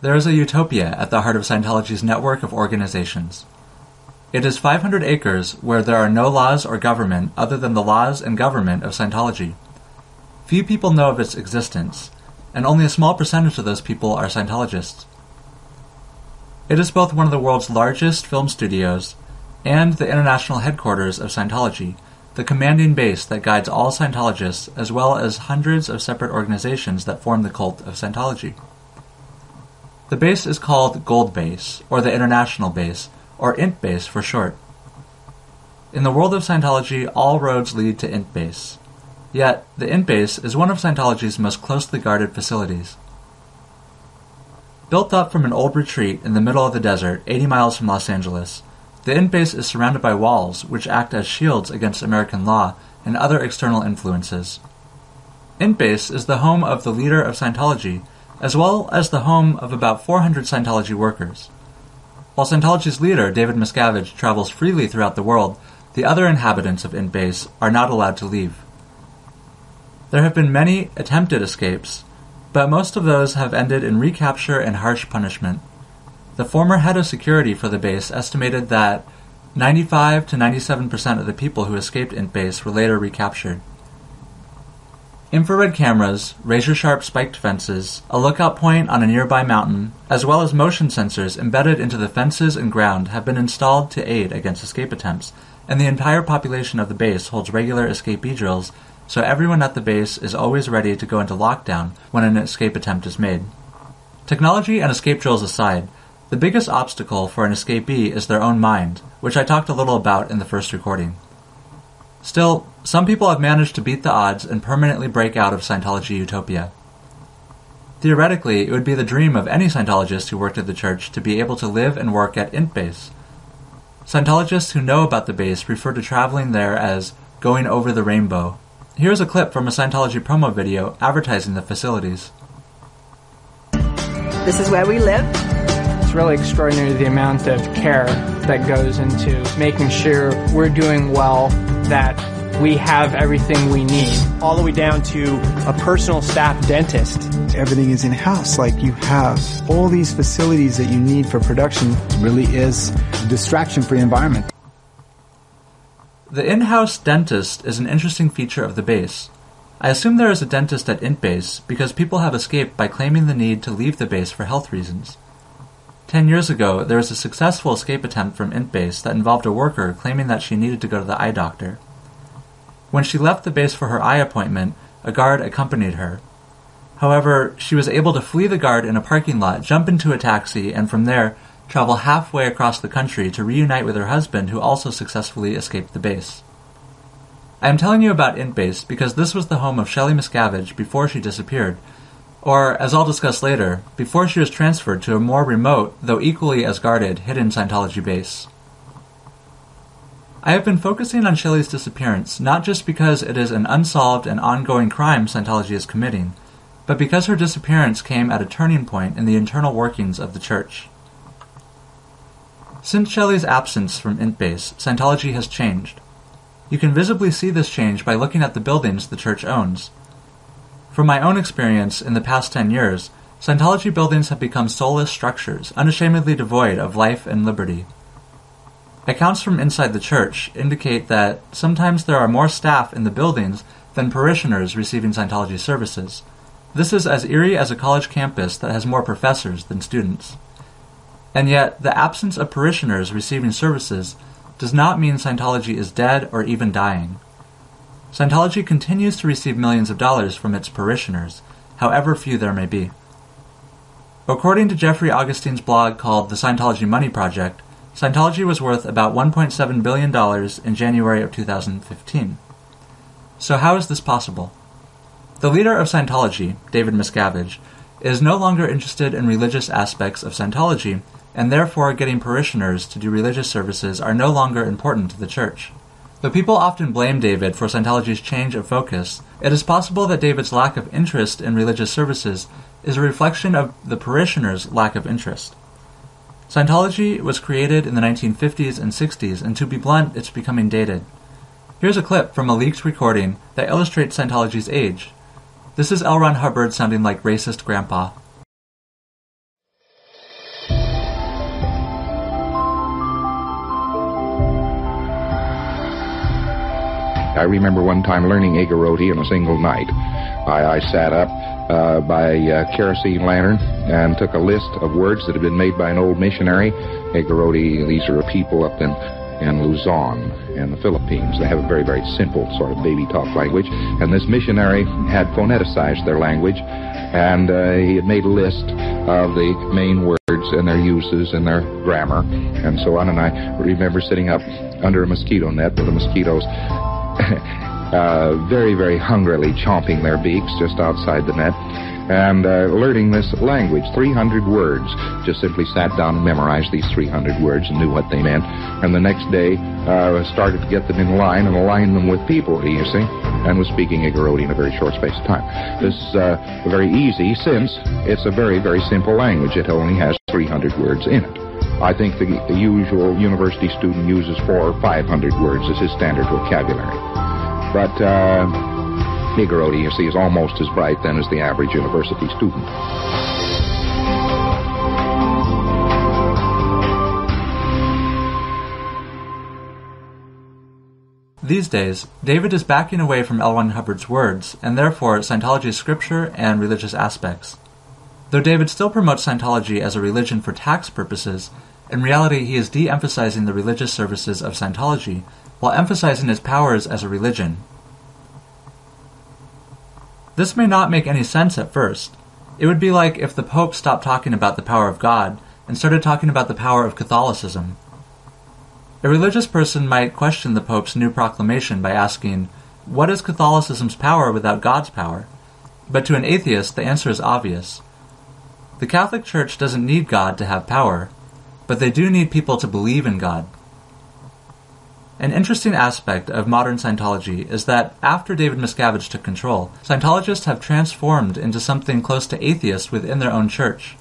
There is a utopia at the heart of Scientology's network of organizations. It is 500 acres where there are no laws or government other than the laws and government of Scientology. Few people know of its existence, and only a small percentage of those people are Scientologists. It is both one of the world's largest film studios and the international headquarters of Scientology, the commanding base that guides all Scientologists as well as hundreds of separate organizations that form the cult of Scientology. The base is called Gold Base, or the International Base, or INT Base for short. In the world of Scientology, all roads lead to INT Base. Yet, the INT Base is one of Scientology's most closely guarded facilities. Built up from an old retreat in the middle of the desert, 80 miles from Los Angeles, the INT Base is surrounded by walls which act as shields against American law and other external influences. INT Base is the home of the leader of Scientology, as well as the home of about 400 Scientology workers. While Scientology's leader, David Miscavige, travels freely throughout the world, the other inhabitants of INT Base are not allowed to leave. There have been many attempted escapes, but most of those have ended in recapture and harsh punishment. The former head of security for the base estimated that 95 to 97% of the people who escaped INT Base were later recaptured. Infrared cameras, razor-sharp spiked fences, a lookout point on a nearby mountain, as well as motion sensors embedded into the fences and ground have been installed to aid against escape attempts, and the entire population of the base holds regular escapee drills, so everyone at the base is always ready to go into lockdown when an escape attempt is made. Technology and escape drills aside, the biggest obstacle for an escapee is their own mind, which I talked a little about in the first recording. Still, some people have managed to beat the odds and permanently break out of Scientology Utopia. Theoretically, it would be the dream of any Scientologist who worked at the church to be able to live and work at INT Base. Scientologists who know about the base refer to traveling there as going over the rainbow. Here's a clip from a Scientology promo video advertising the facilities. This is where we live. It's really extraordinary the amount of care that goes into making sure we're doing well, that we have everything we need. All the way down to a personal staff dentist. Everything is in-house. Like, you have all these facilities that you need for production. It really is a distraction-free environment. The in-house dentist is an interesting feature of the base. I assume there is a dentist at INT Base because people have escaped by claiming the need to leave the base for health reasons. 10 years ago, there was a successful escape attempt from INT Base that involved a worker claiming that she needed to go to the eye doctor. When she left the base for her eye appointment, a guard accompanied her. However, she was able to flee the guard in a parking lot, jump into a taxi, and from there, travel halfway across the country to reunite with her husband, who also successfully escaped the base. I am telling you about INT Base because this was the home of Shelly Miscavige before she disappeared, or, as I'll discuss later, before she was transferred to a more remote, though equally as guarded, hidden Scientology base. I have been focusing on Shelly's disappearance not just because it is an unsolved and ongoing crime Scientology is committing, but because her disappearance came at a turning point in the internal workings of the church. Since Shelly's absence from INT Base, Scientology has changed. You can visibly see this change by looking at the buildings the church owns. From my own experience in the past 10 years, Scientology buildings have become soulless structures, unashamedly devoid of life and liberty. Accounts from inside the church indicate that sometimes there are more staff in the buildings than parishioners receiving Scientology services. This is as eerie as a college campus that has more professors than students. And yet, the absence of parishioners receiving services does not mean Scientology is dead or even dying. Scientology continues to receive millions of dollars from its parishioners, however few there may be. According to Jeffrey Augustyn's blog called The Scientology Money Project, Scientology was worth about $1.7 billion in January of 2015. So how is this possible? The leader of Scientology, David Miscavige, is no longer interested in religious aspects of Scientology, and therefore getting parishioners to do religious services are no longer important to the church. Though people often blame David for Scientology's change of focus, it is possible that David's lack of interest in religious services is a reflection of the parishioners' lack of interest. Scientology was created in the 1950s and 60s, and to be blunt, it's becoming dated. Here's a clip from a leaked recording that illustrates Scientology's age. This is L. Ron Hubbard sounding like racist grandpa. I remember one time learning Igoroti in a single night. I sat up by a kerosene lantern and took a list of words that had been made by an old missionary. Igoroti, these are people up in Luzon in the Philippines. They have a very, very simple sort of baby talk language. And this missionary had phoneticized their language, and he had made a list of the main words and their uses and their grammar and so on. And I remember sitting up under a mosquito net with the mosquitoes very, very hungrily chomping their beaks just outside the net, and learning this language, 300 words. Just simply sat down and memorized these 300 words and knew what they meant. And the next day started to get them in line and align them with people, you see, and was speaking Igoroti in a very short space of time. This is very easy, since it's a very, very simple language. It only has 300 words in it. I think the usual university student uses 400 or 500 words as his standard vocabulary. But Igoroti, you see, is almost as bright then as the average university student. These days, David is backing away from L. Ron Hubbard's words, and therefore Scientology's scripture and religious aspects. Though David still promotes Scientology as a religion for tax purposes, in reality he is de-emphasizing the religious services of Scientology, while emphasizing its powers as a religion. This may not make any sense at first. It would be like if the Pope stopped talking about the power of God and started talking about the power of Catholicism. A religious person might question the Pope's new proclamation by asking, what is Catholicism's power without God's power? But to an atheist, the answer is obvious. The Catholic Church doesn't need God to have power, but they do need people to believe in God. An interesting aspect of modern Scientology is that after David Miscavige took control, Scientologists have transformed into something close to atheists within their own church.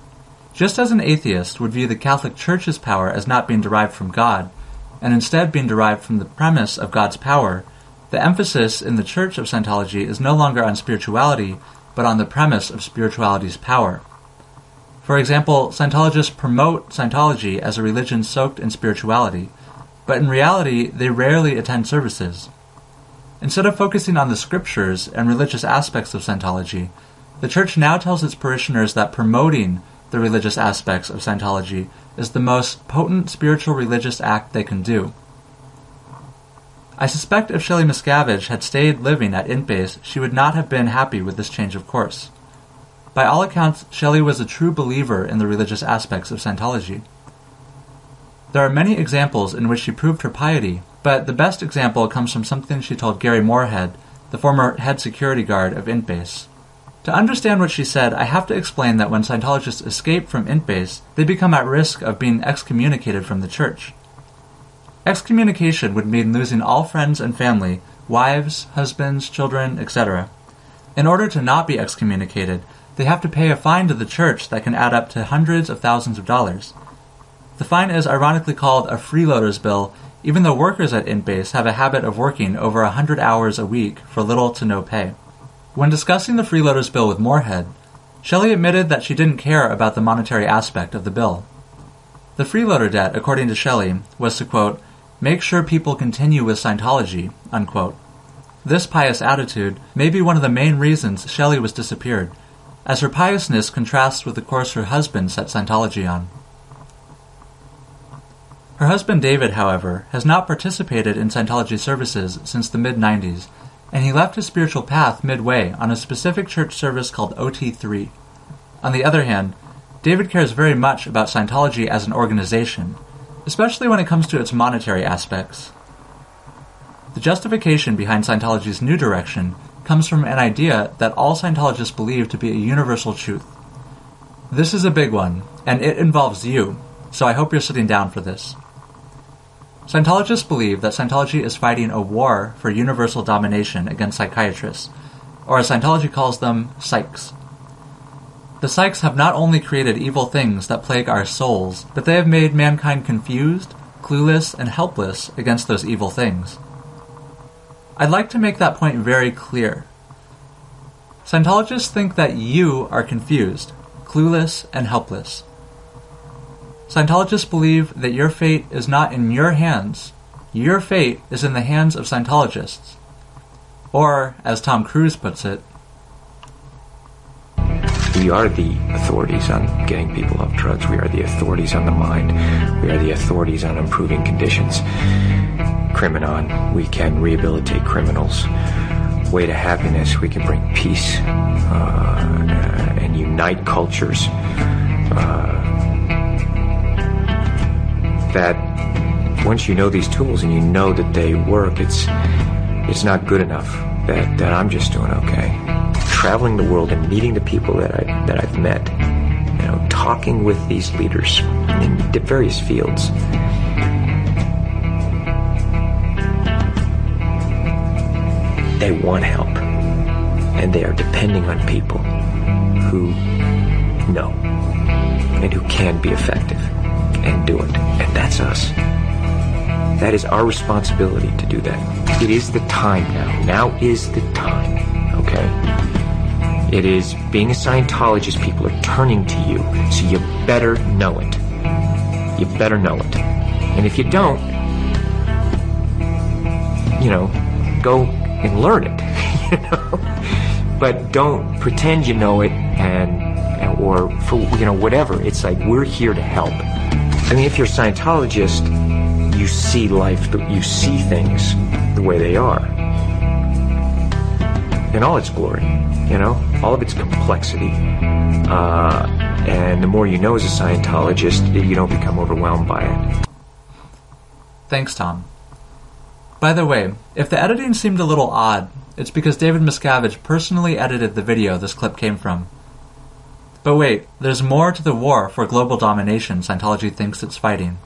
Just as an atheist would view the Catholic Church's power as not being derived from God, and instead being derived from the premise of God's power, the emphasis in the Church of Scientology is no longer on spirituality, but on the premise of spirituality's power. For example, Scientologists promote Scientology as a religion soaked in spirituality, but in reality, they rarely attend services. Instead of focusing on the scriptures and religious aspects of Scientology, the Church now tells its parishioners that promoting the religious aspects of Scientology is the most potent spiritual religious act they can do. I suspect if Shelly Miscavige had stayed living at IntBase, she would not have been happy with this change of course. By all accounts, Shelly was a true believer in the religious aspects of Scientology. There are many examples in which she proved her piety, but the best example comes from something she told Gary Moorhead, the former head security guard of IntBase. To understand what she said, I have to explain that when Scientologists escape from IntBase, they become at risk of being excommunicated from the church. Excommunication would mean losing all friends and family, wives, husbands, children, etc. In order to not be excommunicated, they have to pay a fine to the church that can add up to hundreds of thousands of dollars. The fine is ironically called a freeloader's bill, even though workers at IntBase have a habit of working over 100 hours a week for little to no pay. When discussing the freeloader's bill with Moorhead, Shelly admitted that she didn't care about the monetary aspect of the bill. The freeloader debt, according to Shelly, was to, quote, make sure people continue with Scientology, unquote. This pious attitude may be one of the main reasons Shelly was disappeared, as her piousness contrasts with the course her husband set Scientology on. Her husband David, however, has not participated in Scientology services since the mid-90s, and he left his spiritual path midway on a specific church service called OT3. On the other hand, David cares very much about Scientology as an organization, especially when it comes to its monetary aspects. The justification behind Scientology's new direction comes from an idea that all Scientologists believe to be a universal truth. This is a big one, and it involves you, so I hope you're sitting down for this. Scientologists believe that Scientology is fighting a war for universal domination against psychiatrists, or as Scientology calls them, psychs. The psychs have not only created evil things that plague our souls, but they have made mankind confused, clueless, and helpless against those evil things. I'd like to make that point very clear. Scientologists think that you are confused, clueless, and helpless. Scientologists believe that your fate is not in your hands. Your fate is in the hands of Scientologists. Or, as Tom Cruise puts it, we are the authorities on getting people off drugs. We are the authorities on the mind. We are the authorities on improving conditions. Criminon, we can rehabilitate criminals. Way to happiness, we can bring peace and unite cultures. That once you know these tools and you know that they work, it's not good enough that I'm just doing okay. Traveling the world and meeting the people that I've met, talking with these leaders in various fields. They want help, and they are depending on people who know and who can be effective and do it. And that's us. That is our responsibility to do that. It is the time now. Now is the time, okay? It is, being a Scientologist, people are turning to you, so you better know it. You better know it. And if you don't, go and learn it, But don't pretend you know it or for, whatever. It's like, we're here to help. I mean, if you're a Scientologist, you see life, you see things the way they are. In all its glory, all of its complexity. And the more you know as a Scientologist, you don't become overwhelmed by it. Thanks, Tom. By the way, if the editing seemed a little odd, it's because David Miscavige personally edited the video this clip came from. But wait, there's more to the war for global domination Scientology thinks it's fighting.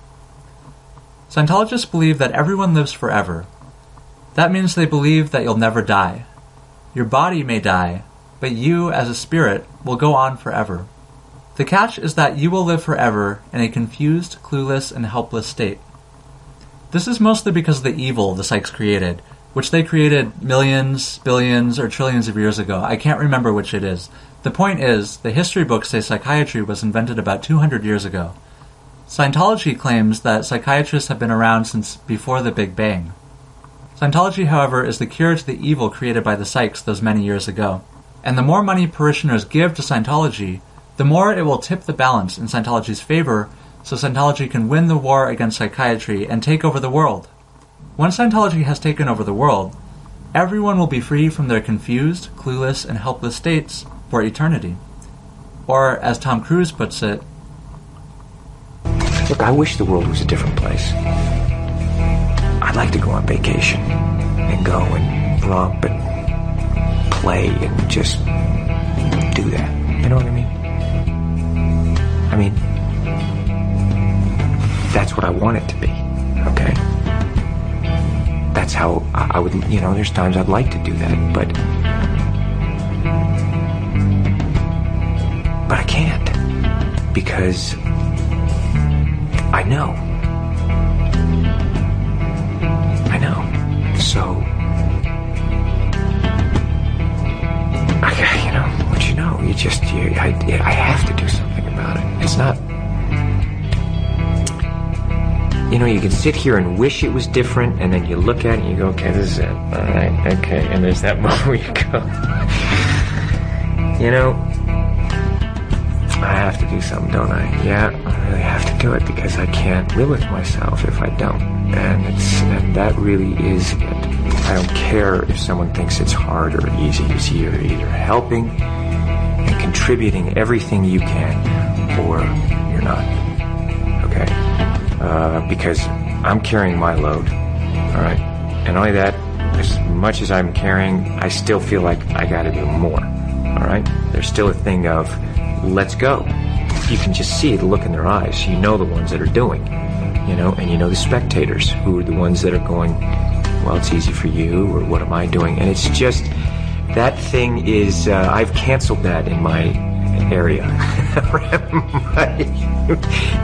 Scientologists believe that everyone lives forever. That means they believe that you'll never die. Your body may die, but you, as a spirit, will go on forever. The catch is that you will live forever in a confused, clueless, and helpless state. This is mostly because of the evil the psychs created, which they created millions, billions, or trillions of years ago. I can't remember which it is. The point is, the history books say psychiatry was invented about 200 years ago. Scientology claims that psychiatrists have been around since before the Big Bang. Scientology, however, is the cure to the evil created by the psychs those many years ago. And the more money parishioners give to Scientology, the more it will tip the balance in Scientology's favor, so Scientology can win the war against psychiatry and take over the world. Once Scientology has taken over the world, everyone will be free from their confused, clueless, and helpless states for eternity. Or, as Tom Cruise puts it, look, I wish the world was a different place. I'd like to go on vacation and go and romp and play and just do that. You know what I mean? That's what I want it to be, okay? That's how I would, there's times I'd like to do that, but I can't, because I know. So, I have to do something about it. It's not, you can sit here and wish it was different, and then you look at it and you go, okay, this is it. All right, okay, and there's that moment where you go, I have to do something, don't I? Yeah, I really have to do it, because I can't live with myself if I don't. And that really is it. I don't care if someone thinks it's hard or easy. You're either helping and contributing everything you can, or you're not. Okay? Because I'm carrying my load. All right? And only that, as much as I'm carrying, I still feel like I got to do more. All right? There's still a thing of, let's go. You can just see the look in their eyes. You know the ones that are doing, and you know the spectators who are the ones that are going, well, it's easy for you, or what am I doing? And it's just, that thing is, I've canceled that in my area.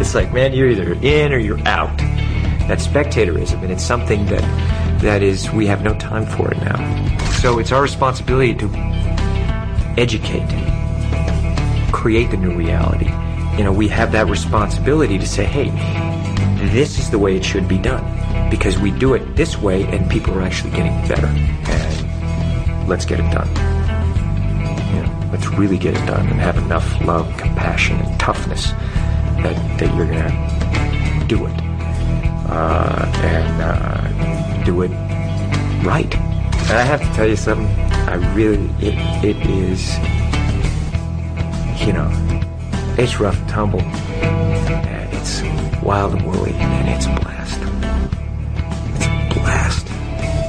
It's like, man, you're either in or you're out. That's spectatorism, and it's something that is, we have no time for it now. So it's our responsibility to educate, create the new reality. We have that responsibility to say, hey, this is the way it should be done, because we do it this way and people are actually getting better. And let's get it done. Let's really get it done and have enough love, compassion, and toughness that you're going to do it. And do it right. And I have to tell you something. It is, it's rough and tumble. And it's wild and woolly. And it's a blast. It's a blast.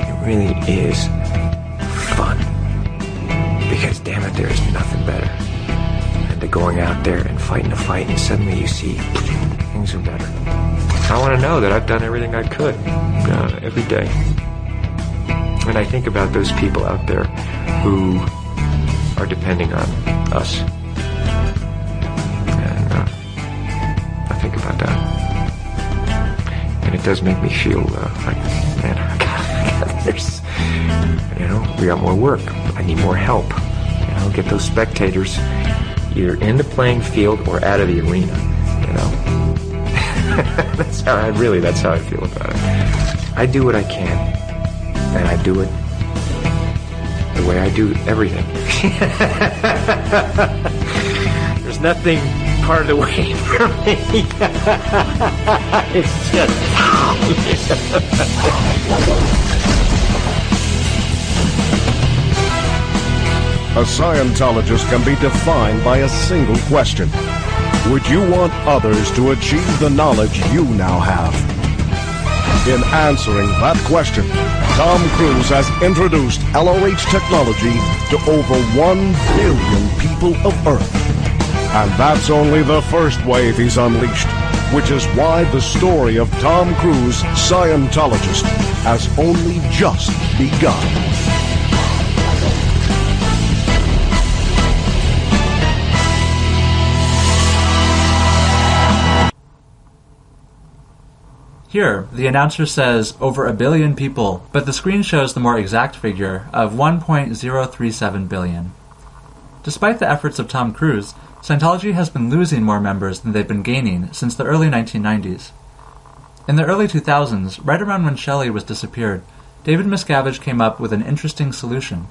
It really is fun. Because, damn it, there is nothing better than to going out there and fighting a fight, and suddenly you see things are better. I want to know that I've done everything I could every day. And I think about those people out there who are depending on us. And I think about that. And it does make me feel like, man, we got more work. I need more help. Get those spectators either in the playing field or out of the arena. That's how I feel about it. I do what I can, and I do it the way I do everything. There's nothing part of the way for me. It's just... A Scientologist can be defined by a single question. Would you want others to achieve the knowledge you now have? In answering that question, Tom Cruise has introduced LOH technology to over 1 billion people of Earth. And that's only the first wave he's unleashed, which is why the story of Tom Cruise, Scientologist, has only just begun. Here, the announcer says over 1 billion people, but the screen shows the more exact figure of 1.037 billion. Despite the efforts of Tom Cruise, Scientology has been losing more members than they've been gaining since the early 1990s. In the early 2000s, right around when Shelly was disappeared, David Miscavige came up with an interesting solution.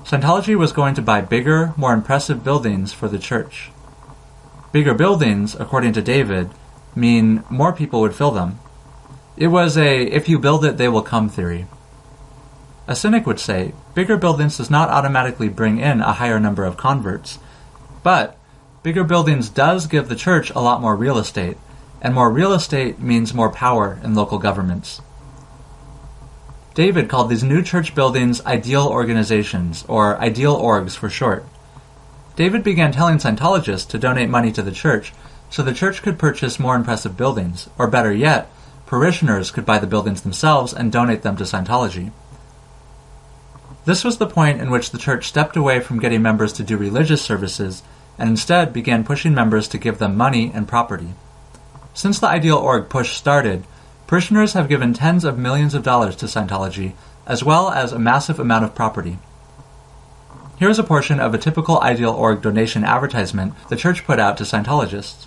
Scientology was going to buy bigger, more impressive buildings for the church. Bigger buildings, according to David, mean more people would fill them. It was a if you build it, they will come theory. A cynic would say, bigger buildings does not automatically bring in a higher number of converts, but bigger buildings does give the church a lot more real estate, and more real estate means more power in local governments. David called these new church buildings ideal organizations, or ideal orgs for short. David began telling Scientologists to donate money to the church so the church could purchase more impressive buildings, or better yet, parishioners could buy the buildings themselves and donate them to Scientology. This was the point in which the church stepped away from getting members to do religious services and instead began pushing members to give them money and property. Since the Ideal Org push started, parishioners have given tens of millions of dollars to Scientology, as well as a massive amount of property. Here is a portion of a typical Ideal Org donation advertisement the church put out to Scientologists.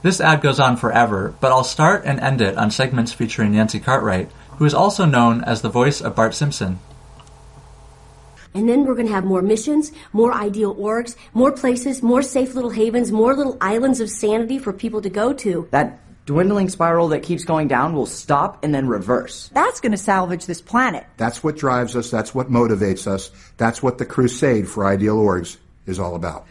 This ad goes on forever, but I'll start and end it on segments featuring Nancy Cartwright, who is also known as the voice of Bart Simpson. And then we're going to have more missions, more ideal orgs, more places, more safe little havens, more little islands of sanity for people to go to. That dwindling spiral that keeps going down will stop and then reverse. That's going to salvage this planet. That's what drives us. That's what motivates us. That's what the crusade for ideal orgs is all about.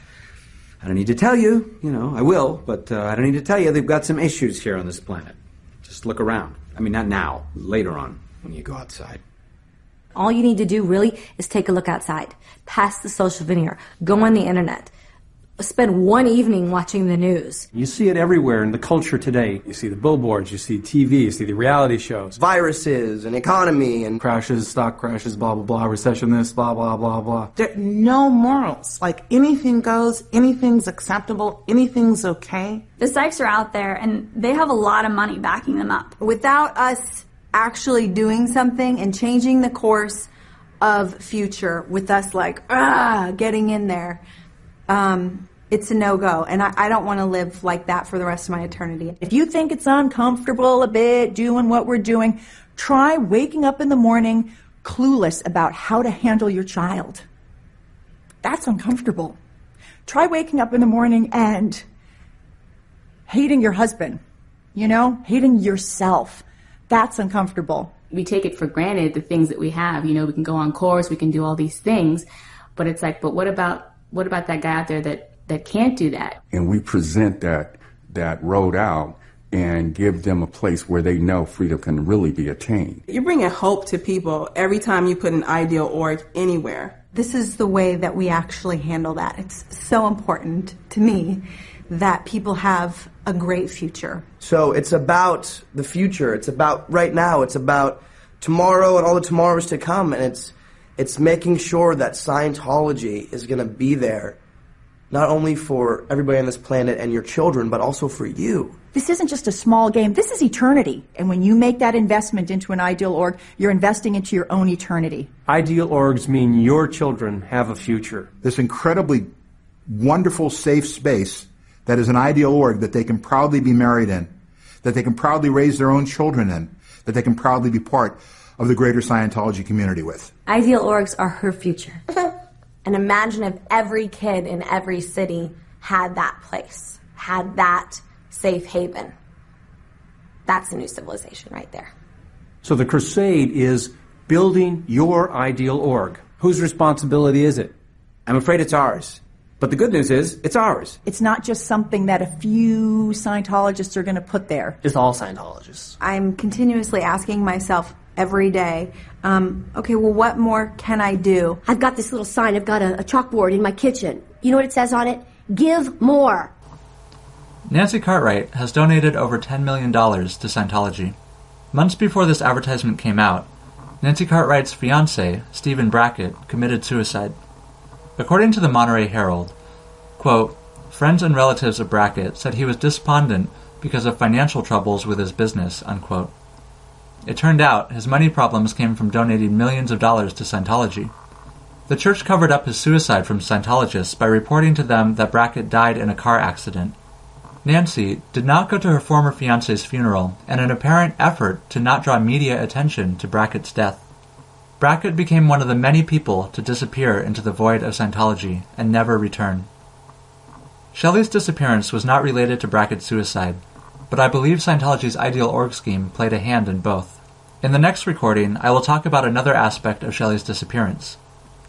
I don't need to tell you, I will, but I don't need to tell you they've got some issues here on this planet. Just look around. I mean, not now, later on, when you go outside. All you need to do, really, is take a look outside. Pass the social veneer. Go on the internet. Spend one evening watching the news. You see it everywhere in the culture today. You see the billboards, you see TV, you see the reality shows. Viruses and economy and crashes, stock crashes, blah, blah, blah, recession this, blah, blah, blah, blah. There are no morals. Like, anything goes, anything's acceptable, anything's okay. The psychs are out there, and they have a lot of money backing them up. Without us actually doing something and changing the course of future, with us getting in there, it's a no-go, and I don't want to live like that for the rest of my eternity. If you think it's uncomfortable a bit doing what we're doing, try waking up in the morning, clueless about how to handle your child. That's uncomfortable. Try waking up in the morning and hating your husband, hating yourself. That's uncomfortable. We take it for granted, the things that we have. We can go on course, we can do all these things, but it's like, but what about that guy out there that can't do that? And we present that road out and give them a place where they know freedom can really be attained. You're bringing hope to people every time you put an ideal org anywhere. This is the way that we actually handle that. It's so important to me that people have a great future. So it's about the future. It's about right now. It's about tomorrow and all the tomorrows to come. And it's making sure that Scientology is going to be there, not only for everybody on this planet and your children, but also for you. This isn't just a small game. This is eternity. And when you make that investment into an ideal org, you're investing into your own eternity. Ideal orgs mean your children have a future. This incredibly wonderful, safe space that is an ideal org that they can proudly be married in, that they can proudly raise their own children in, that they can proudly be part of the greater Scientology community with. Ideal orgs are her future. And imagine if every kid in every city had that place, had that safe haven. That's a new civilization right there. So the crusade is building your ideal org. Whose responsibility is it? I'm afraid it's ours. But the good news is, it's ours. It's not just something that a few Scientologists are going to put there. It's all Scientologists. I'm continuously asking myself every day, okay, well, what more can I do? I've got this little sign. I've got a chalkboard in my kitchen. You know what it says on it? Give more. Nancy Cartwright has donated over $10 million to Scientology. Months before this advertisement came out, Nancy Cartwright's fiancé, Stephen Brackett, committed suicide. According to the Monterey Herald, quote, friends and relatives of Brackett said he was despondent because of financial troubles with his business, unquote. It turned out his money problems came from donating millions of dollars to Scientology. The church covered up his suicide from Scientologists by reporting to them that Brackett died in a car accident. Nancy did not go to her former fiancé's funeral in an apparent effort to not draw media attention to Brackett's death. Brackett became one of the many people to disappear into the void of Scientology and never return. Shelly's disappearance was not related to Brackett's suicide, but I believe Scientology's ideal org scheme played a hand in both. In the next recording, I will talk about another aspect of Shelly's disappearance.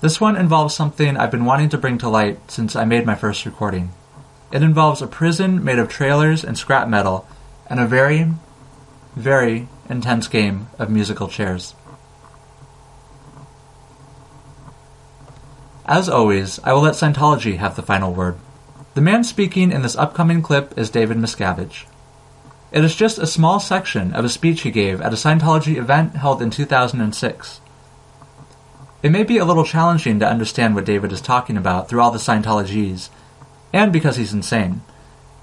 This one involves something I've been wanting to bring to light since I made my first recording. It involves a prison made of trailers and scrap metal and a very, very intense game of musical chairs. As always, I will let Scientology have the final word. The man speaking in this upcoming clip is David Miscavige. It is just a small section of a speech he gave at a Scientology event held in 2006. It may be a little challenging to understand what David is talking about through all the Scientologies, and because he's insane.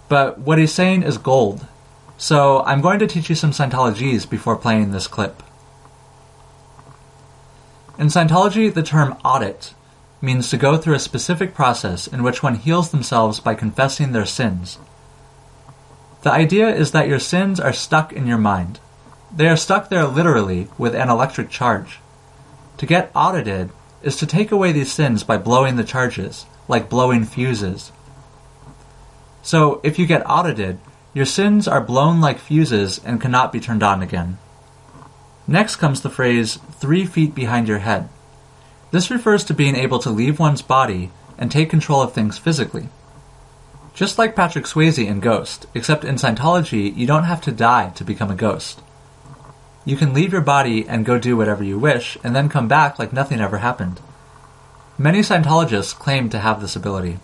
But what he's saying is gold. So I'm going to teach you some Scientologies before playing this clip. In Scientology, the term audit means to go through a specific process in which one heals themselves by confessing their sins. The idea is that your sins are stuck in your mind. They are stuck there literally with an electric charge. To get audited is to take away these sins by blowing the charges, like blowing fuses. So, if you get audited, your sins are blown like fuses and cannot be turned on again. Next comes the phrase, 3 feet behind your head. This refers to being able to leave one's body and take control of things physically. Just like Patrick Swayze in Ghost, except in Scientology, you don't have to die to become a ghost. You can leave your body and go do whatever you wish, and then come back like nothing ever happened. Many Scientologists claim to have this ability.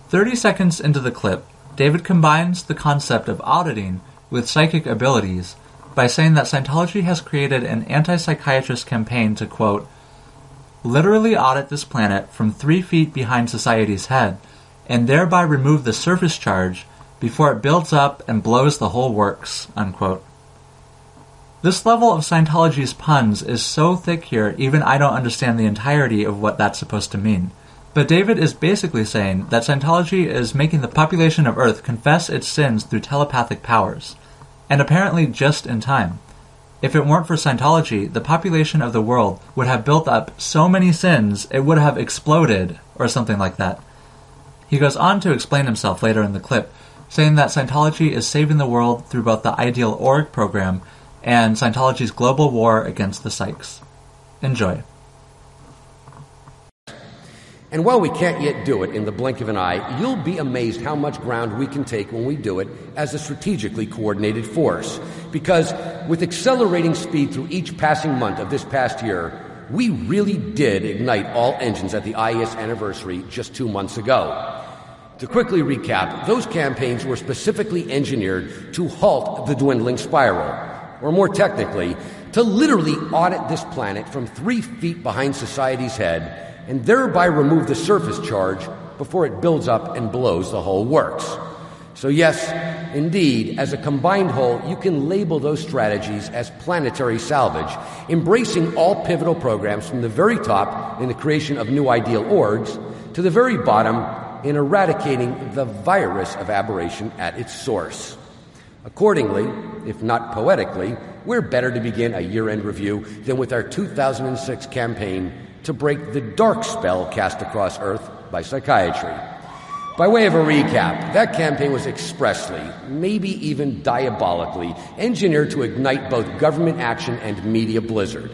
30 seconds into the clip, David combines the concept of auditing with psychic abilities by saying that Scientology has created an anti-psychiatrist campaign to, quote, literally audit this planet from 3 feet behind society's head and thereby remove the surface charge before it builds up and blows the whole works, unquote. This level of Scientology's puns is so thick here, even I don't understand the entirety of what that's supposed to mean. But David is basically saying that Scientology is making the population of Earth confess its sins through telepathic powers, and apparently just in time. If it weren't for Scientology, the population of the world would have built up so many sins it would have exploded, or something like that. He goes on to explain himself later in the clip, saying that Scientology is saving the world through both the Ideal Org program and Scientology's global war against the psychs. Enjoy. And while we can't yet do it in the blink of an eye, you'll be amazed how much ground we can take when we do it as a strategically coordinated force. Because with accelerating speed through each passing month of this past year, we really did ignite all engines at the IES anniversary just 2 months ago. To quickly recap, those campaigns were specifically engineered to halt the dwindling spiral, or more technically, to literally audit this planet from 3 feet behind society's head and thereby remove the surface charge before it builds up and blows the whole works. So yes, indeed, as a combined whole, you can label those strategies as planetary salvage, embracing all pivotal programs from the very top in the creation of new ideal orgs to the very bottom in eradicating the virus of aberration at its source. Accordingly, if not poetically, we're better to begin a year-end review than with our 2006 campaign to break the dark spell cast across Earth by psychiatry. By way of a recap, that campaign was expressly, maybe even diabolically, engineered to ignite both government action and media blizzard.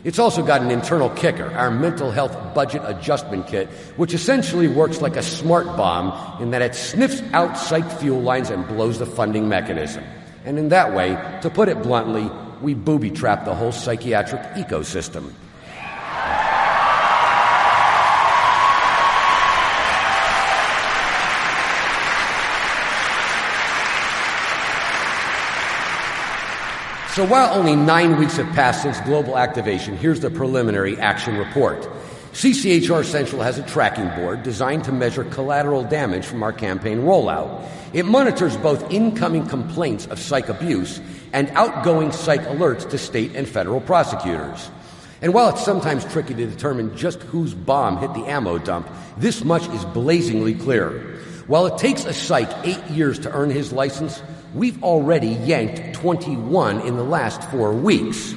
It's also got an internal kicker, our mental health budget adjustment kit, which essentially works like a smart bomb in that it sniffs out psych fuel lines and blows the funding mechanism. And in that way, to put it bluntly, we booby-trap the whole psychiatric ecosystem. So while only 9 weeks have passed since global activation, here's the preliminary action report. CCHR Central has a tracking board designed to measure collateral damage from our campaign rollout. It monitors both incoming complaints of psych abuse and outgoing psych alerts to state and federal prosecutors. And while it's sometimes tricky to determine just whose bomb hit the ammo dump, this much is blazingly clear. While it takes a psych 8 years to earn his license, we've already yanked 21 in the last 4 weeks.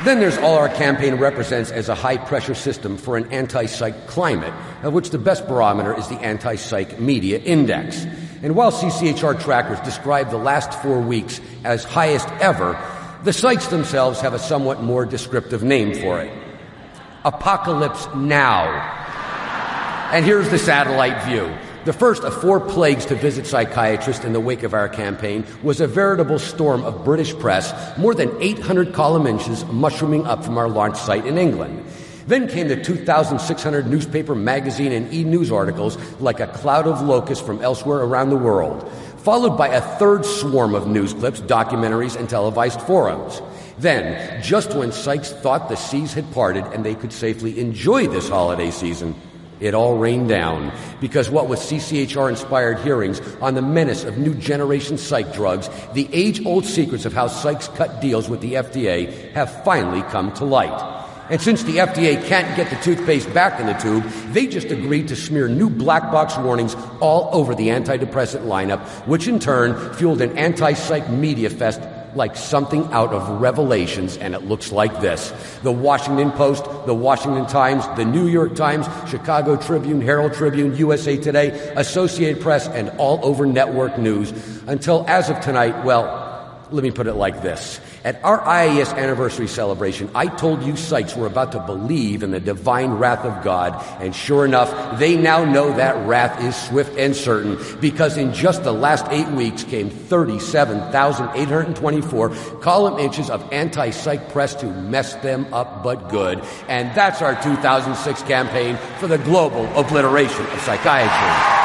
Then there's all our campaign represents as a high-pressure system for an anti-psych climate, of which the best barometer is the Anti-Psych Media Index. And while CCHR trackers describe the last 4 weeks as highest ever, the psychs themselves have a somewhat more descriptive name for it. Apocalypse Now. And here's the satellite view. The first of 4 plagues to visit psychiatrists in the wake of our campaign was a veritable storm of British press, more than 800 column inches mushrooming up from our launch site in England. Then came the 2,600 newspaper, magazine, and e-news articles like a cloud of locusts from elsewhere around the world, followed by a third swarm of news clips, documentaries, and televised forums. Then, just when psychs thought the seas had parted and they could safely enjoy this holiday season, it all rained down, because what with CCHR-inspired hearings on the menace of new generation psych drugs, the age-old secrets of how psychs cut deals with the FDA have finally come to light. And since the FDA can't get the toothpaste back in the tube, they just agreed to smear new black box warnings all over the antidepressant lineup, which in turn fueled an anti-psych media fest like something out of Revelations, and it looks like this. The Washington Post, the Washington Times, the New York Times, Chicago Tribune, Herald Tribune, USA Today, Associated Press, and all over network news. Until as of tonight, well, let me put it like this. At our IAS anniversary celebration, I told you psychs were about to believe in the divine wrath of God, and sure enough, they now know that wrath is swift and certain, because in just the last 8 weeks came 37,824 column inches of anti-psych press to mess them up but good. And that's our 2006 campaign for the global obliteration of psychiatry.